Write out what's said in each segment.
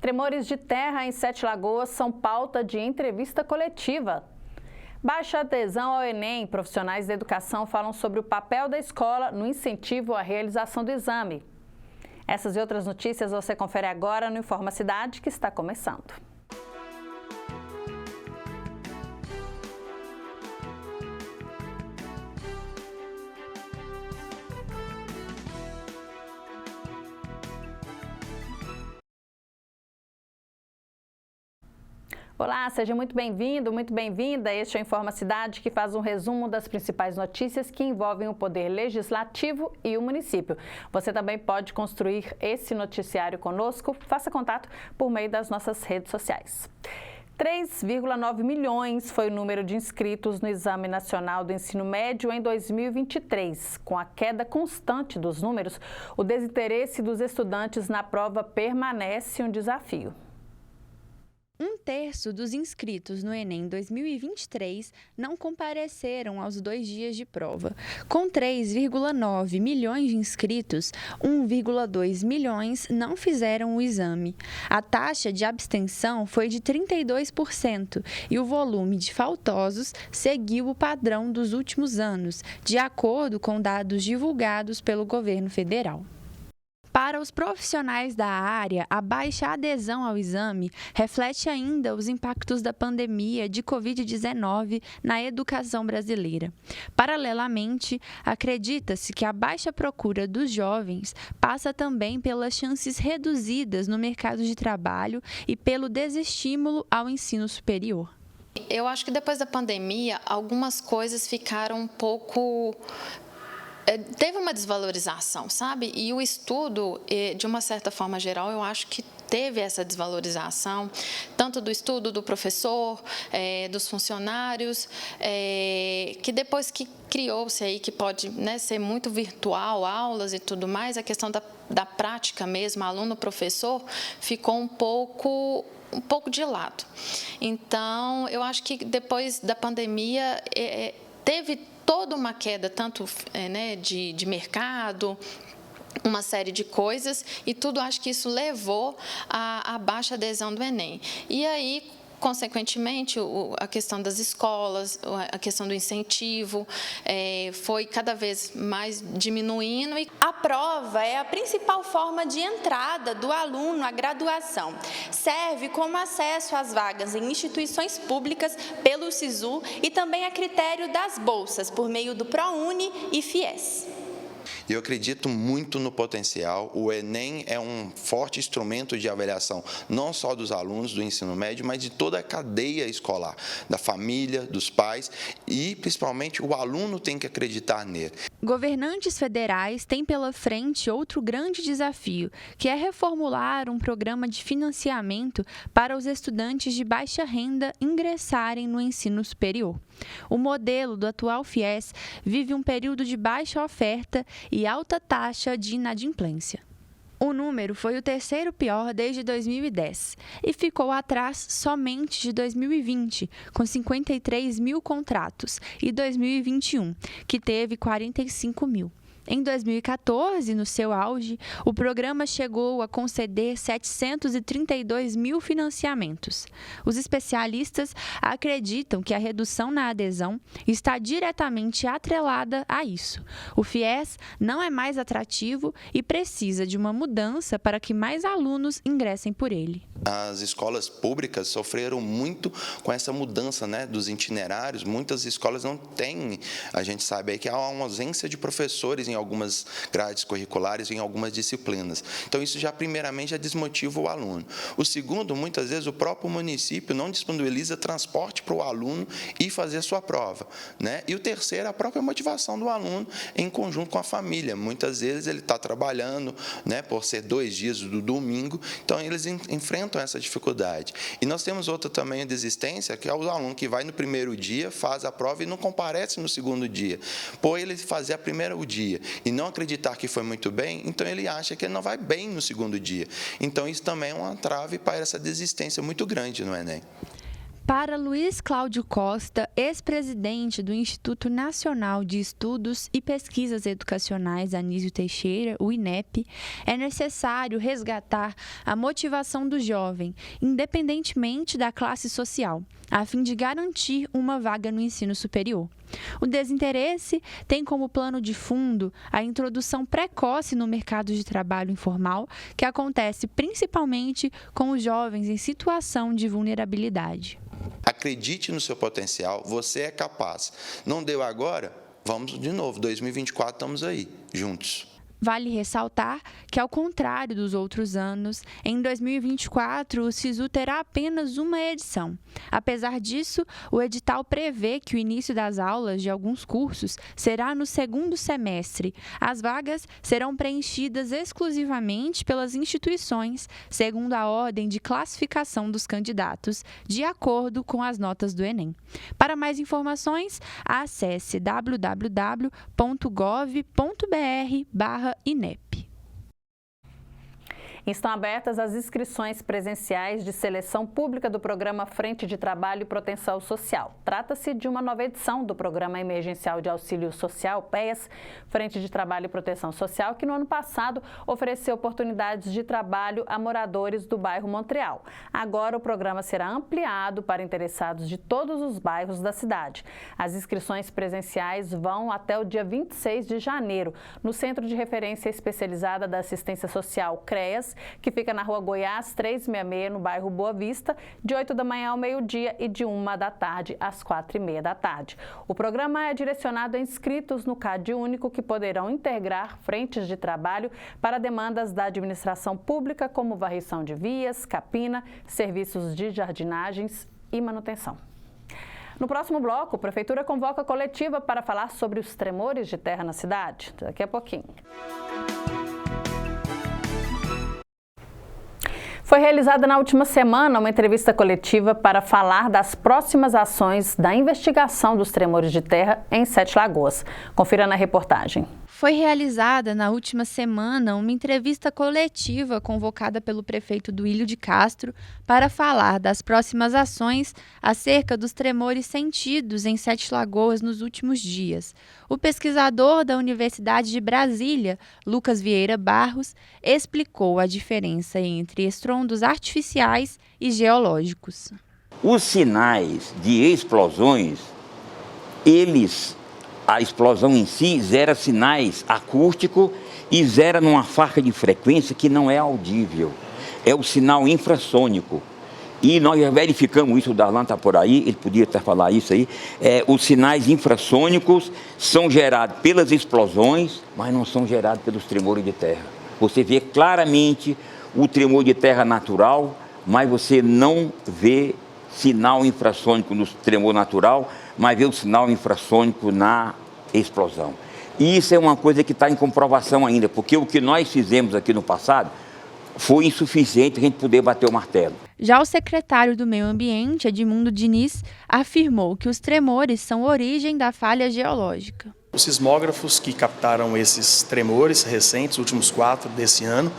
Tremores de terra em Sete Lagoas são pauta de entrevista coletiva. Baixa adesão ao Enem. Profissionais da educação falam sobre o papel da escola no incentivo à realização do exame. Essas e outras notícias você confere agora no Informa Cidade, que está começando. Olá, seja muito bem-vindo, muito bem-vinda. Este é o Informa Cidade, que faz um resumo das principais notícias que envolvem o Poder Legislativo e o município. Você também pode construir esse noticiário conosco. Faça contato por meio das nossas redes sociais. 3,9 milhões foi o número de inscritos no Exame Nacional do Ensino Médio em 2023. Com a queda constante dos números, o desinteresse dos estudantes na prova permanece um desafio. Um terço dos inscritos no Enem 2023 não compareceram aos 2 dias de prova. Com 3,9 milhões de inscritos, 1,2 milhões não fizeram o exame. A taxa de abstenção foi de 32% e o volume de faltosos seguiu o padrão dos últimos anos, de acordo com dados divulgados pelo governo federal. Para os profissionais da área, a baixa adesão ao exame reflete ainda os impactos da pandemia de Covid-19 na educação brasileira. Paralelamente, acredita-se que a baixa procura dos jovens passa também pelas chances reduzidas no mercado de trabalho e pelo desestímulo ao ensino superior. Eu acho que depois da pandemia, algumas coisas ficaram um pouco... Teve uma desvalorização, sabe? E o estudo, de uma certa forma geral, eu acho que teve essa desvalorização, tanto do estudo do professor, dos funcionários, que depois que criou-se aí, que pode, né, ser muito virtual, aulas e tudo mais, a questão da prática mesmo, aluno-professor, ficou um pouco de lado. Então, eu acho que depois da pandemia, teve toda uma queda, tanto de mercado, uma série de coisas, e tudo acho que isso levou à baixa adesão do Enem. E aí, consequentemente, a questão das escolas, a questão do incentivo, foi cada vez mais diminuindo. A prova é a principal forma de entrada do aluno à graduação. Serve como acesso às vagas em instituições públicas pelo SISU e também a critério das bolsas, por meio do ProUni e FIES. Eu acredito muito no potencial. O Enem é um forte instrumento de avaliação, não só dos alunos do ensino médio, mas de toda a cadeia escolar, da família, dos pais e, principalmente, o aluno tem que acreditar nele. Governantes federais têm pela frente outro grande desafio, que é reformular um programa de financiamento para os estudantes de baixa renda ingressarem no ensino superior. O modelo do atual FIES vive um período de baixa oferta e alta taxa de inadimplência. O número foi o terceiro pior desde 2010 e ficou atrás somente de 2020, com 53 mil contratos, e 2021, que teve 45 mil. Em 2014, no seu auge, o programa chegou a conceder 732 mil financiamentos. Os especialistas acreditam que a redução na adesão está diretamente atrelada a isso. O FIES não é mais atrativo e precisa de uma mudança para que mais alunos ingressem por ele. As escolas públicas sofreram muito com essa mudança, dos itinerários. Muitas escolas não têm, a gente sabe aí que há uma ausência de professores em algumas grades curriculares, em algumas disciplinas. Então, isso já primeiramente já desmotiva o aluno. O segundo, muitas vezes, o próprio município não disponibiliza transporte para o aluno ir fazer a sua prova. E o terceiro, a própria motivação do aluno em conjunto com a família. Muitas vezes ele está trabalhando, por ser 2 dias do domingo, então eles enfrentam essa dificuldade. E nós temos outra também desistência, que é o aluno que vai no primeiro dia, faz a prova e não comparece no segundo dia. Por ele fazer a primeiro dia e não acreditar que foi muito bem, então ele acha que ele não vai bem no segundo dia. Então, isso também é uma trave para essa desistência muito grande no Enem. Para Luiz Cláudio Costa, ex-presidente do Instituto Nacional de Estudos e Pesquisas Educacionais Anísio Teixeira, o INEP, é necessário resgatar a motivação do jovem, independentemente da classe social, a fim de garantir uma vaga no ensino superior. O desinteresse tem como plano de fundo a introdução precoce no mercado de trabalho informal, que acontece principalmente com os jovens em situação de vulnerabilidade. Acredite no seu potencial, você é capaz. Não deu agora? Vamos de novo, 2024 estamos aí, juntos. Vale ressaltar que, ao contrário dos outros anos, em 2024 o SISU terá apenas uma edição. Apesar disso, o edital prevê que o início das aulas de alguns cursos será no segundo semestre. As vagas serão preenchidas exclusivamente pelas instituições, segundo a ordem de classificação dos candidatos, de acordo com as notas do Enem. Para mais informações, acesse www.gov.br/INEP. Estão abertas as inscrições presenciais de seleção pública do Programa Frente de Trabalho e Proteção Social. Trata-se de uma nova edição do Programa Emergencial de Auxílio Social, PEAS, Frente de Trabalho e Proteção Social, que no ano passado ofereceu oportunidades de trabalho a moradores do bairro Montreal. Agora o programa será ampliado para interessados de todos os bairros da cidade. As inscrições presenciais vão até o dia 26 de janeiro, no Centro de Referência Especializada da Assistência Social, CREAS, que fica na Rua Goiás 366, no bairro Boa Vista, de 8 da manhã ao meio-dia e de 1 da tarde às 4h30 da tarde. O programa é direcionado a inscritos no CAD único que poderão integrar frentes de trabalho para demandas da administração pública, como varrição de vias, capina, serviços de jardinagens e manutenção. No próximo bloco, a Prefeitura convoca coletiva para falar sobre os tremores de terra na cidade. Daqui a pouquinho. Foi realizada na última semana uma entrevista coletiva para falar das próximas ações da investigação dos tremores de terra em Sete Lagoas. Confira na reportagem. Foi realizada na última semana uma entrevista coletiva convocada pelo prefeito Duílio de Castro para falar das próximas ações acerca dos tremores sentidos em Sete Lagoas nos últimos dias. O pesquisador da Universidade de Brasília, Lucas Vieira Barros, explicou a diferença entre estrondos artificiais e geológicos. Os sinais de explosões, a explosão em si gera sinais acústicos e gera numa faixa de frequência que não é audível. É o sinal infrassônico. E nós já verificamos isso, o Darlan está por aí, ele podia até falar isso aí. Os sinais infrassônicos são gerados pelas explosões, mas não são gerados pelos tremores de terra. Você vê claramente o tremor de terra natural, mas você não vê sinal infrassônico no tremor natural, mas vê o sinal infrassônico na explosão. E isso é uma coisa que está em comprovação ainda, porque o que nós fizemos aqui no passado foi insuficiente a gente poder bater o martelo. Já o secretário do Meio Ambiente, Edmundo Diniz, afirmou que os tremores são origem da falha geológica. Os sismógrafos que captaram esses tremores recentes, últimos 4 desse ano,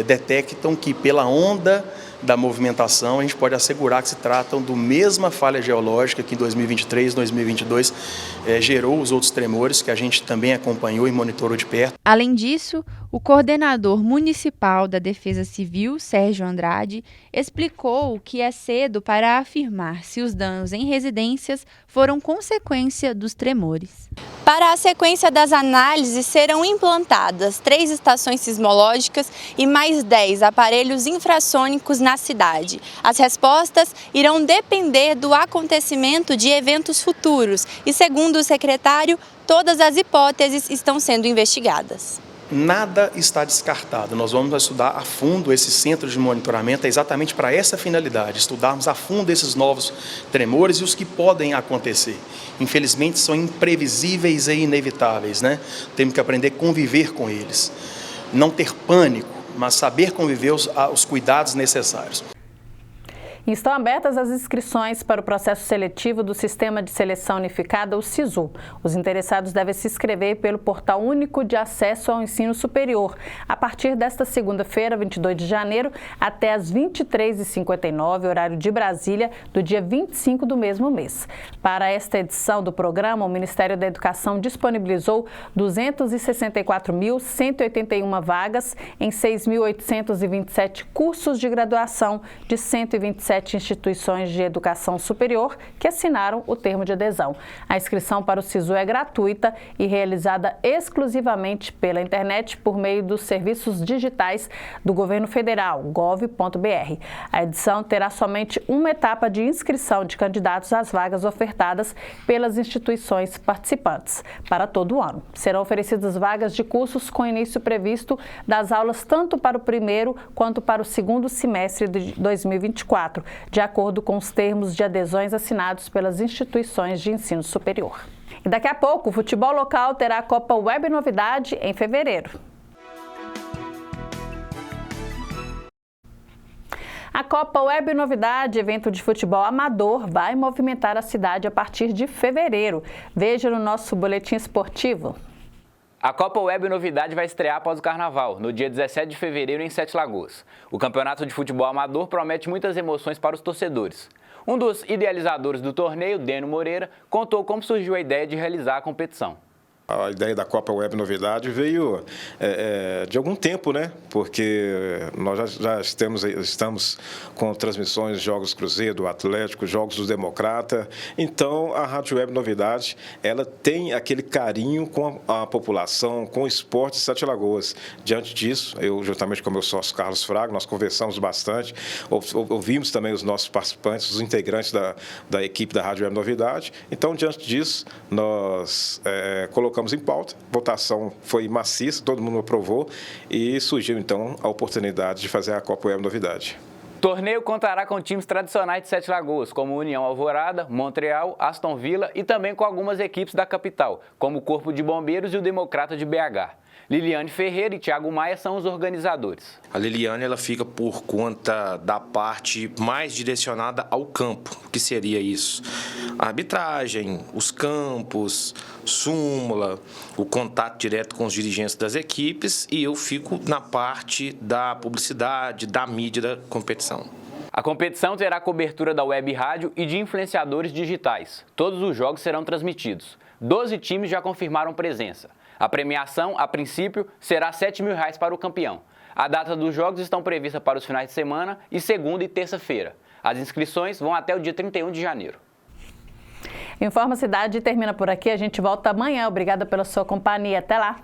detectam que pela onda da movimentação, a gente pode assegurar que se tratam da mesma falha geológica que em 2023, 2022 gerou os outros tremores que a gente também acompanhou e monitorou de perto. Além disso, o coordenador municipal da Defesa Civil, Sérgio Andrade, explicou que é cedo para afirmar se os danos em residências foram consequência dos tremores. Para a sequência das análises, serão implantadas 3 estações sismológicas e mais 10 aparelhos infrassônicos na cidade. As respostas irão depender do acontecimento de eventos futuros e, segundo o secretário, todas as hipóteses estão sendo investigadas. Nada está descartado. Nós vamos estudar a fundo esse centro de monitoramento exatamente para essa finalidade, estudarmos a fundo esses novos tremores e os que podem acontecer. Infelizmente são imprevisíveis e inevitáveis, né? Temos que aprender a conviver com eles. Não ter pânico, mas saber conviver os cuidados necessários. E estão abertas as inscrições para o processo seletivo do Sistema de Seleção Unificada, o SISU. Os interessados devem se inscrever pelo Portal Único de Acesso ao Ensino Superior, a partir desta segunda-feira, 22 de janeiro, até às 23h59, horário de Brasília, do dia 25 do mesmo mês. Para esta edição do programa, o Ministério da Educação disponibilizou 264.181 vagas em 6.827 cursos de graduação de 127 instituições de educação superior que assinaram o termo de adesão. A inscrição para o SISU é gratuita e realizada exclusivamente pela internet por meio dos serviços digitais do Governo Federal, gov.br. A edição terá somente uma etapa de inscrição de candidatos às vagas ofertadas pelas instituições participantes para todo o ano. Serão oferecidas vagas de cursos com início previsto das aulas tanto para o primeiro quanto para o segundo semestre de 2024, de acordo com os termos de adesões assinados pelas instituições de ensino superior. E daqui a pouco, o futebol local terá a Copa Web Novidade em fevereiro. A Copa Web Novidade, evento de futebol amador, vai movimentar a cidade a partir de fevereiro. Veja no nosso boletim esportivo. A Copa Web Novidade vai estrear após o Carnaval, no dia 17 de fevereiro em Sete Lagoas. O campeonato de futebol amador promete muitas emoções para os torcedores. Um dos idealizadores do torneio, Deno Moreira, contou como surgiu a ideia de realizar a competição. A ideia da Copa Web Novidade veio de algum tempo, né? Porque nós já estamos com transmissões de jogos Cruzeiro, do Atlético, jogos do Democrata. Então, a Rádio Web Novidade, ela tem aquele carinho com a população, com o esporte de Sete Lagoas. Diante disso, eu, juntamente com o meu sócio Carlos Fraga, nós conversamos bastante, ouvimos também os nossos participantes, os integrantes da equipe da Rádio Web Novidade. Então, diante disso, nós colocamos em pauta, a votação foi maciça, todo mundo aprovou e surgiu então a oportunidade de fazer a Copa Web Novidade. O torneio contará com times tradicionais de Sete Lagoas, como União Alvorada, Montreal, Aston Villa e também com algumas equipes da capital, como o Corpo de Bombeiros e o Democrata de BH. Liliane Ferreira e Thiago Maia são os organizadores. A Liliane ela fica por conta da parte mais direcionada ao campo. O que seria isso? A arbitragem, os campos, súmula, o contato direto com os dirigentes das equipes e eu fico na parte da publicidade, da mídia da competição. A competição terá cobertura da web rádio e de influenciadores digitais. Todos os jogos serão transmitidos. 12 times já confirmaram presença. A premiação, a princípio, será R$ 7.000 para o campeão. A data dos jogos estão prevista para os finais de semana e segunda e terça-feira. As inscrições vão até o dia 31 de janeiro. Informa Cidade termina por aqui. A gente volta amanhã. Obrigada pela sua companhia. Até lá!